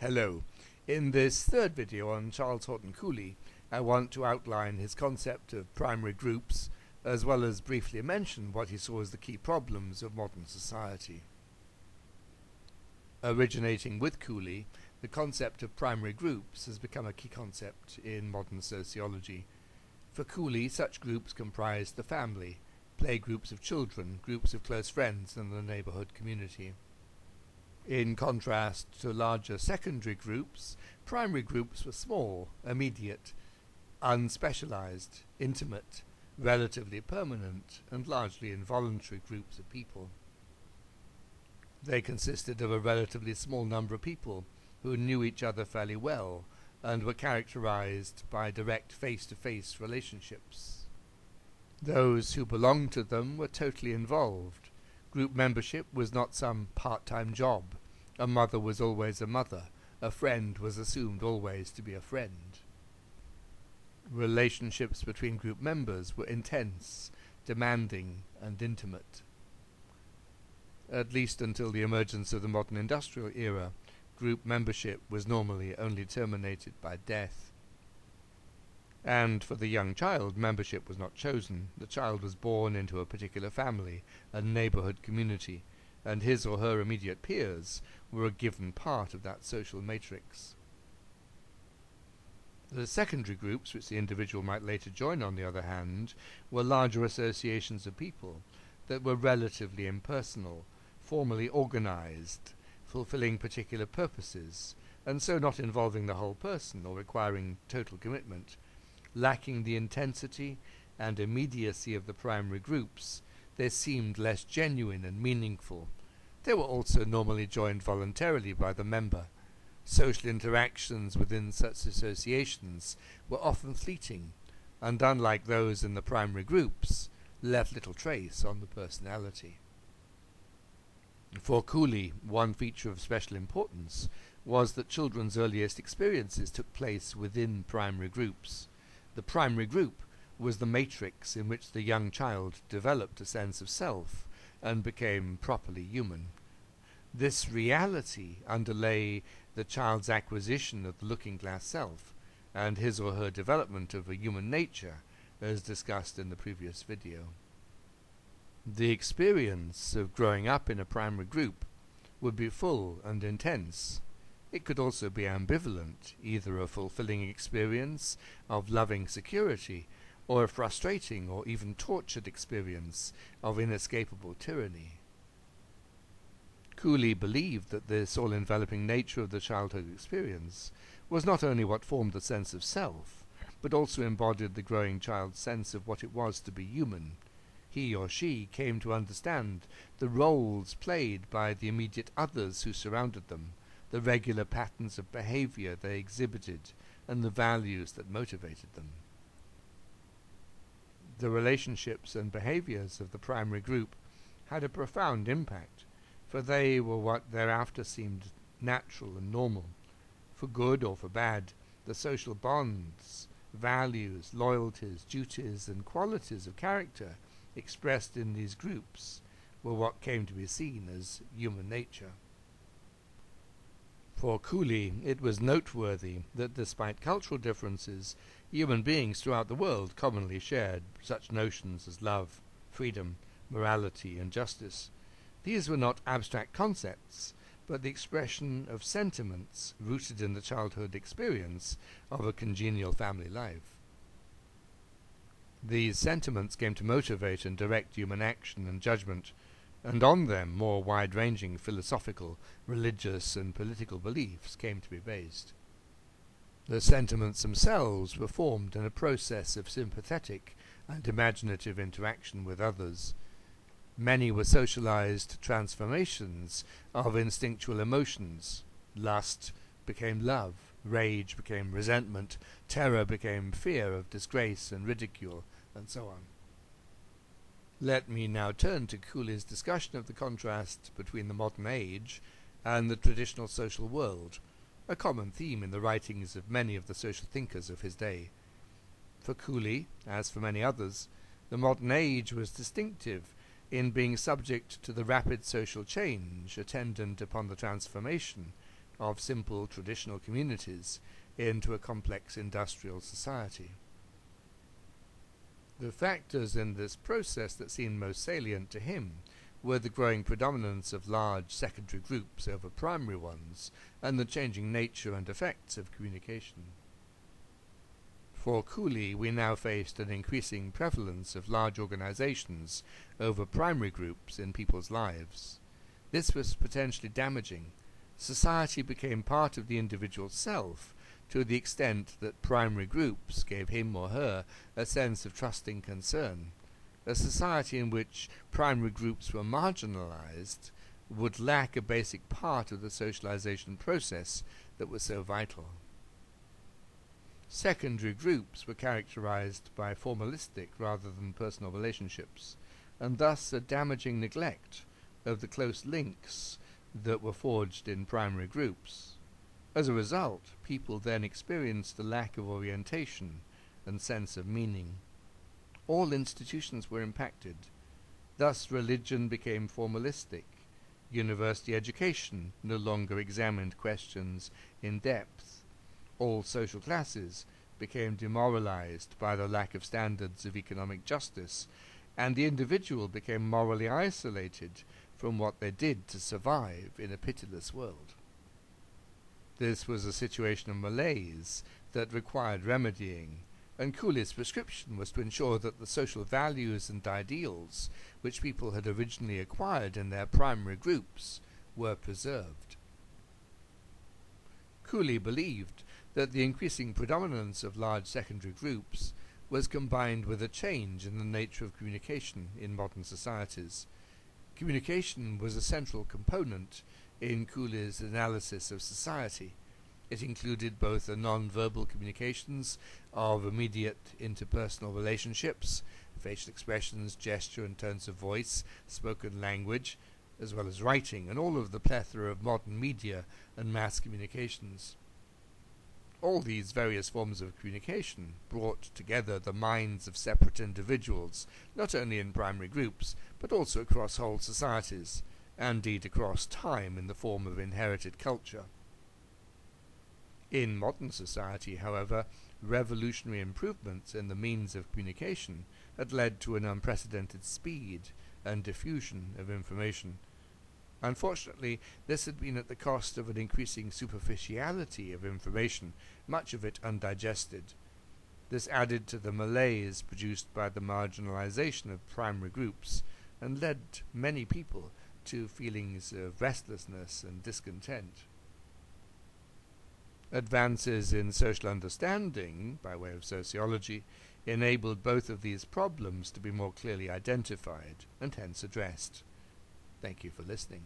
Hello. In this third video on Charles Horton Cooley, I want to outline his concept of primary groups, as well as briefly mention what he saw as the key problems of modern society. Originating with Cooley, the concept of primary groups has become a key concept in modern sociology. For Cooley, such groups comprise the family, play groups of children, groups of close friends, and the neighborhood community. In contrast to larger secondary groups, primary groups were small, immediate, unspecialized, intimate, relatively permanent, and largely involuntary groups of people. They consisted of a relatively small number of people who knew each other fairly well and were characterized by direct face-to-face relationships. Those who belonged to them were totally involved. Group membership was not some part-time job. A mother was always a mother. A friend was assumed always to be a friend. Relationships between group members were intense, demanding, and intimate. At least until the emergence of the modern industrial era, group membership was normally only terminated by death. And for the young child, membership was not chosen. The child was born into a particular family, a neighborhood community, and his or her immediate peers were a given part of that social matrix. The secondary groups, which the individual might later join, on the other hand, were larger associations of people that were relatively impersonal, formally organized, fulfilling particular purposes, and so not involving the whole person or requiring total commitment. Lacking the intensity and immediacy of the primary groups, they seemed less genuine and meaningful. They were also normally joined voluntarily by the member. Social interactions within such associations were often fleeting, and unlike those in the primary groups, left little trace on the personality. For Cooley, one feature of special importance was that children's earliest experiences took place within primary groups. The primary group was the matrix in which the young child developed a sense of self and became properly human. This reality underlay the child's acquisition of the looking-glass self and his or her development of a human nature, as discussed in the previous video. The experience of growing up in a primary group would be full and intense. It could also be ambivalent, either a fulfilling experience of loving security or a frustrating or even tortured experience of inescapable tyranny. Cooley believed that this all-enveloping nature of the childhood experience was not only what formed the sense of self, but also embodied the growing child's sense of what it was to be human. He or she came to understand the roles played by the immediate others who surrounded them, the regular patterns of behavior they exhibited, and the values that motivated them. The relationships and behaviors of the primary group had a profound impact, for they were what thereafter seemed natural and normal. For good or for bad, the social bonds, values, loyalties, duties, and qualities of character expressed in these groups were what came to be seen as human nature. For Cooley, it was noteworthy that despite cultural differences, human beings throughout the world commonly shared such notions as love, freedom, morality, and justice. These were not abstract concepts, but the expression of sentiments rooted in the childhood experience of a congenial family life. These sentiments came to motivate and direct human action and judgment, and on them more wide-ranging philosophical, religious, and political beliefs came to be based. The sentiments themselves were formed in a process of sympathetic and imaginative interaction with others. Many were socialized transformations of instinctual emotions. Lust became love, rage became resentment, terror became fear of disgrace and ridicule, and so on. Let me now turn to Cooley's discussion of the contrast between the modern age and the traditional social world, a common theme in the writings of many of the social thinkers of his day. For Cooley, as for many others, the modern age was distinctive in being subject to the rapid social change attendant upon the transformation of simple traditional communities into a complex industrial society. The factors in this process that seemed most salient to him were the growing predominance of large secondary groups over primary ones, and the changing nature and effects of communication. For Cooley, we now faced an increasing prevalence of large organizations over primary groups in people's lives. This was potentially damaging. Society became part of the individual self, to the extent that primary groups gave him or her a sense of trusting concern. A society in which primary groups were marginalized would lack a basic part of the socialization process that was so vital. Secondary groups were characterized by formalistic rather than personal relationships, and thus a damaging neglect of the close links that were forged in primary groups. As a result, people then experienced a lack of orientation and sense of meaning. All institutions were impacted. Thus religion became formalistic. University education no longer examined questions in depth. All social classes became demoralized by the lack of standards of economic justice, and the individual became morally isolated from what they did to survive in a pitiless world. This was a situation of malaise that required remedying, and Cooley's prescription was to ensure that the social values and ideals which people had originally acquired in their primary groups were preserved. Cooley believed that the increasing predominance of large secondary groups was combined with a change in the nature of communication in modern societies. Communication was a central component in Cooley's analysis of society. It included both the non-verbal communications of immediate interpersonal relationships, facial expressions, gesture and tones of voice, spoken language, as well as writing, and all of the plethora of modern media and mass communications. All these various forms of communication brought together the minds of separate individuals, not only in primary groups, but also across whole societies, and indeed across time in the form of inherited culture. In modern society, however, revolutionary improvements in the means of communication had led to an unprecedented speed and diffusion of information. Unfortunately, this had been at the cost of an increasing superficiality of information, much of it undigested. This added to the malaise produced by the marginalization of primary groups, and led many people to feelings of restlessness and discontent. Advances in social understanding, by way of sociology, enabled both of these problems to be more clearly identified and hence addressed. Thank you for listening.